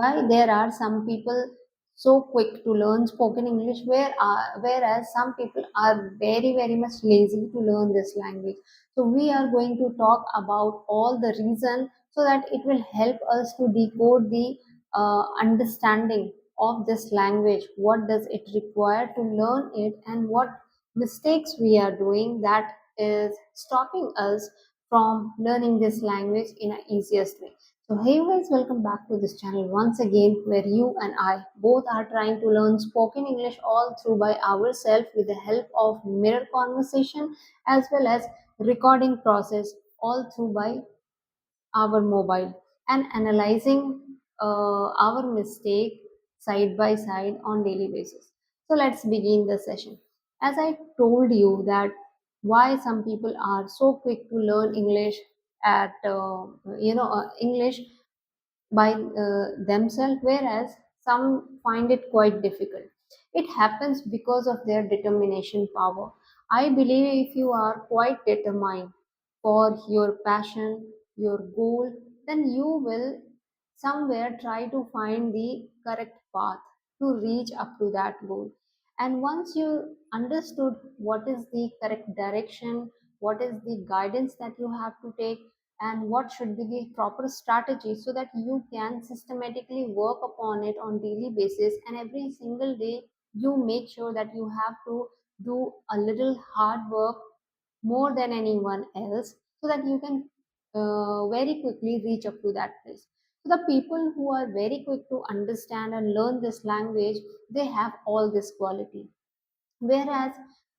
why there are some people so quick to learn spoken English, whereas some people are very much lazy to learn this language. So we are going to talk about all the reason so that it will help us to decode the understanding of this language. What does it require to learn it, and what mistakes we are doing that is stopping us from learning this language in an easiest way. So hey guys, welcome back to this channel once again, where you and I both are trying to learn spoken English all through by ourselves with the help of mirror conversation as well as recording process, all through by our mobile, and analyzing our mistake side by side on daily basis. So let's begin the session. As I told you that why some people are so quick to learn English at English by themselves, whereas some find it quite difficult. It happens because of their determination power. I believe if you are quite determined for your passion, your goal, then you will somewhere try to find the correct path to reach up to that goal. And once you understood what is the correct direction, what is the guidance that you have to take, and what should be the proper strategy so that you can systematically work upon it on daily basis, and every single day you make sure that you have to do a little hard work more than anyone else so that you can very quickly reach up to that place. So the people who are very quick to understand and learn this language, they have all this quality, whereas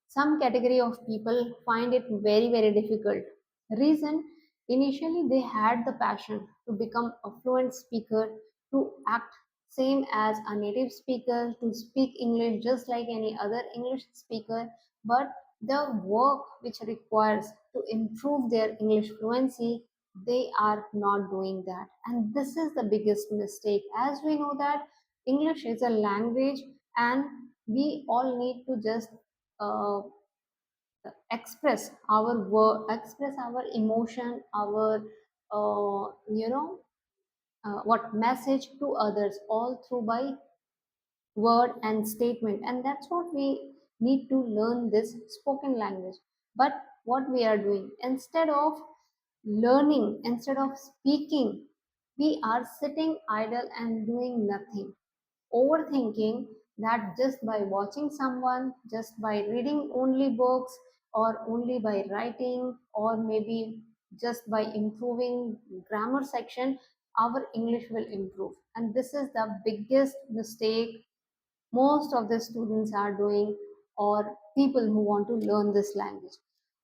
some category of people find it very difficult. Reason, initially they had the passion to become a fluent speaker, to act same as a native speaker, to speak English just like any other English speaker, but the work which requires to improve their English fluency, they are not doing that. And this is the biggest mistake, as we know that English is a language, and we all need to just uh, express our word, express our emotion, our what message to others, all through by word and statement. And that's what we need to learn this spoken language. But what we are doing, instead of learning, instead of speaking, we are sitting idle and doing nothing, overthinking that just by watching someone, just by reading only books, or only by writing, or maybe just by improving grammar section, our English will improve. And this is the biggest mistake most of the students are doing, or people who want to learn this language.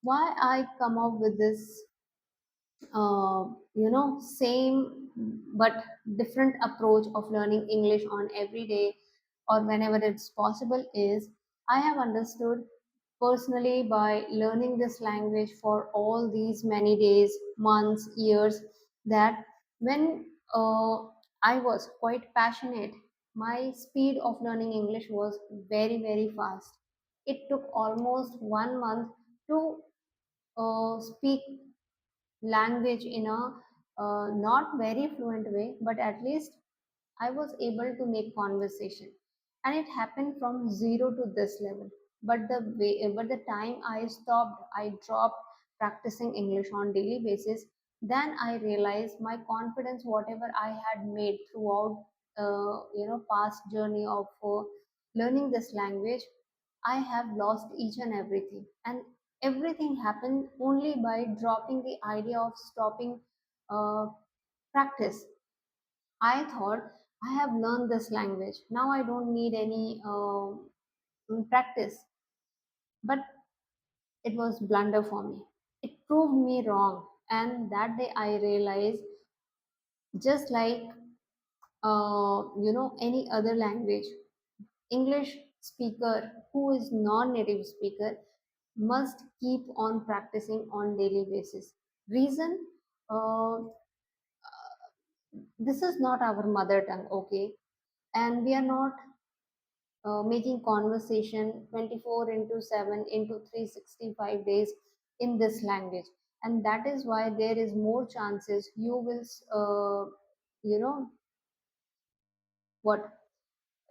Why I come up with this same but different approach of learning English on every day or whenever it's possible is, I have understood personally by learning this language for all these many days, months, years, that when I was quite passionate, my speed of learning English was very fast. It took almost 1 month to speak language in a not very fluent way, but at least I was able to make conversation. And it happened from zero to this level. But the time I stopped, I dropped practicing English on daily basis, then I realized my confidence, whatever I had made throughout past journey of learning this language, I have lost each and everything. And everything happened only by dropping the idea of stopping uh, practice. I thought I have learned this language. Now I don't need any practice. But it was blunder for me. It proved me wrong. And that day I realized, just like any other language, English speaker who is non-native speaker must keep on practicing on daily basis. Reason, uh, this is not our mother tongue, okay, and we are not making conversation 24 into 7 into 365 days in this language. And that is why there is more chances you will you know what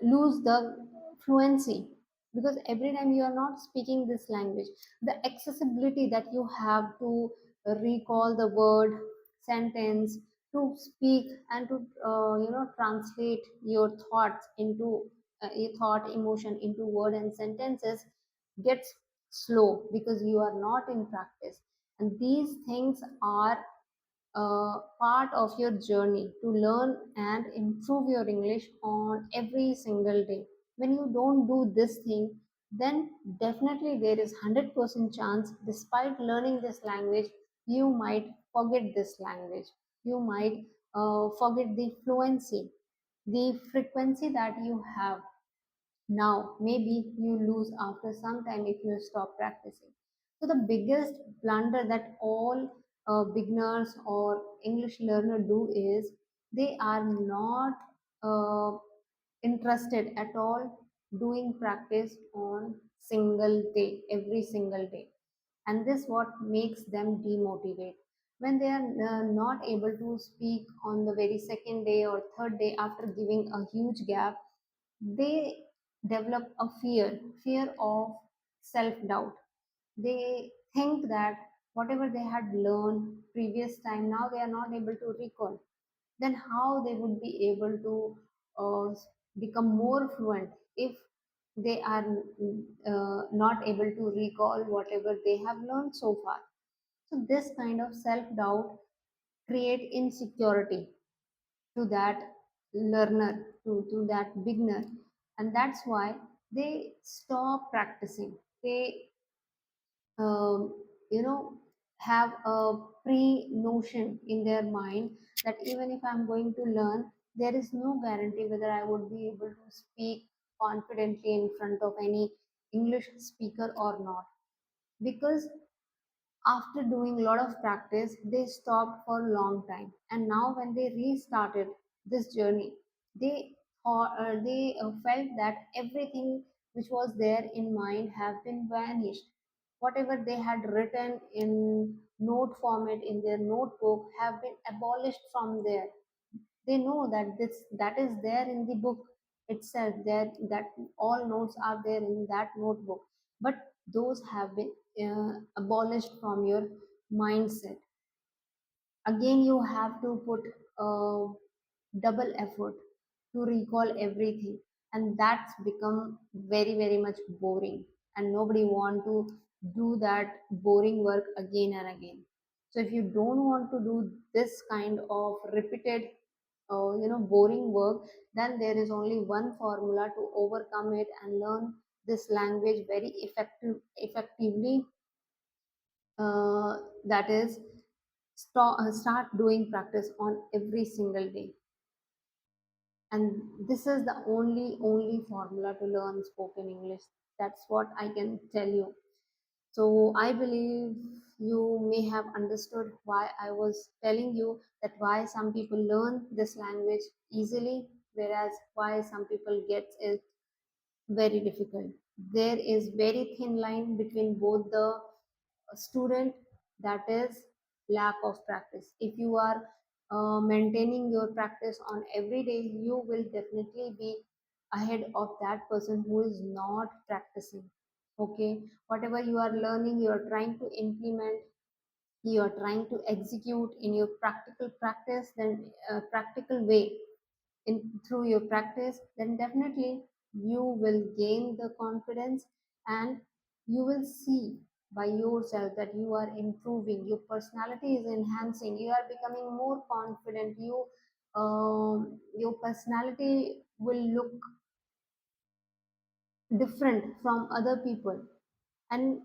lose the fluency, because every time you are not speaking this language, the accessibility that you have to recall the word, sentence, to speak and to translate your thoughts into a thought emotion into word and sentences gets slow because you are not in practice. And these things are part of your journey to learn and improve your English on every single day. When you don't do this thing, then definitely there is 100% chance, despite learning this language, you might forget this language. You might forget the fluency, the frequency that you have now. Maybe you lose after some time if you stop practicing. So the biggest blunder that all beginners or English learner do is they are not uh, interested at all doing practice on single day, every single day. And this what makes them demotivate. When they are not able to speak on the very second day or third day after giving a huge gap, they develop a fear of self doubt. They think that whatever they had learned previous time, now they are not able to recall. Then how they would be able to become more fluent if they are not able to recall whatever they have learned so far. So this kind of self doubt create insecurity to that learner, to that beginner, and that's why they stop practicing. They you know have a pre notion in their mind that even if I'm going to learn, there is no guarantee whether I would be able to speak confidently in front of any English speaker or not, because after doing a lot of practice they stopped for a long time, and now when they restarted this journey, they felt that everything which was there in mind have been vanished. Whatever they had written in note format in their notebook have been abolished from there. They know that this that is there in the book itself, there that all notes are there in that notebook, but those have been abolished from your mindset. Again you have to put uh, double effort to recall everything, and that's become very much boring, and nobody want to do that boring work again and again. So if you don't want to do this kind of repeated boring work, then there is only one formula to overcome it and learn this language very effectively. That is, start doing practice on every single day. And this is the only formula to learn spoken English. That's what I can tell you. So I believe you may have understood why I was telling you that why some people learn this language easily, whereas why some people get it very difficult. There is very thin line between both the student, that is lack of practice. If you are maintaining your practice on every day, you will definitely be ahead of that person who is not practicing. Okay, whatever you are learning, you are trying to implement, you are trying to execute in your practical practice, then practical way, in through your practice, then definitely you will gain the confidence, and you will see by yourself that you are improving, your personality is enhancing, you are becoming more confident, your personality will look different from other people. And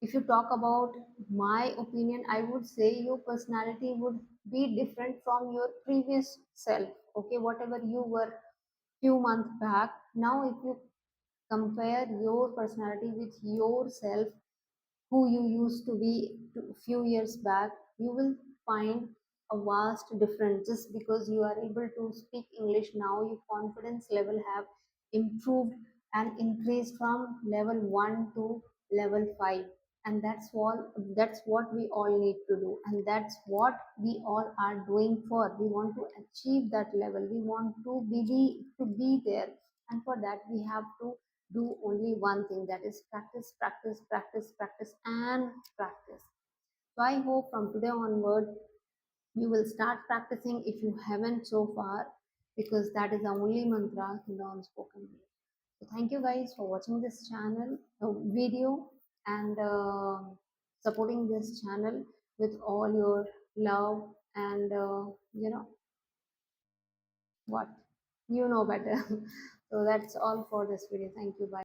if you talk about my opinion, I would say your personality would be different from your previous self. Okay, whatever you were few months back, now if you compare your personality with yourself who you used to be few years back, you will find a vast difference. Just because you are able to speak English now, your confidence level have improved and increased from level 1 to level 5. and that's what we all need to do, and that's what we all are doing. For we want to achieve that level, we want to be there, and for that we have to do only one thing, that is practice, practice, practice, practice, and practice. So I hope from today onward you will start practicing if you haven't so far, because that is the only mantra to learn spoken English. So thank you guys for watching this channel video, and supporting this channel with all your love, and what, you know better. So that's all for this video. Thank you. Bye.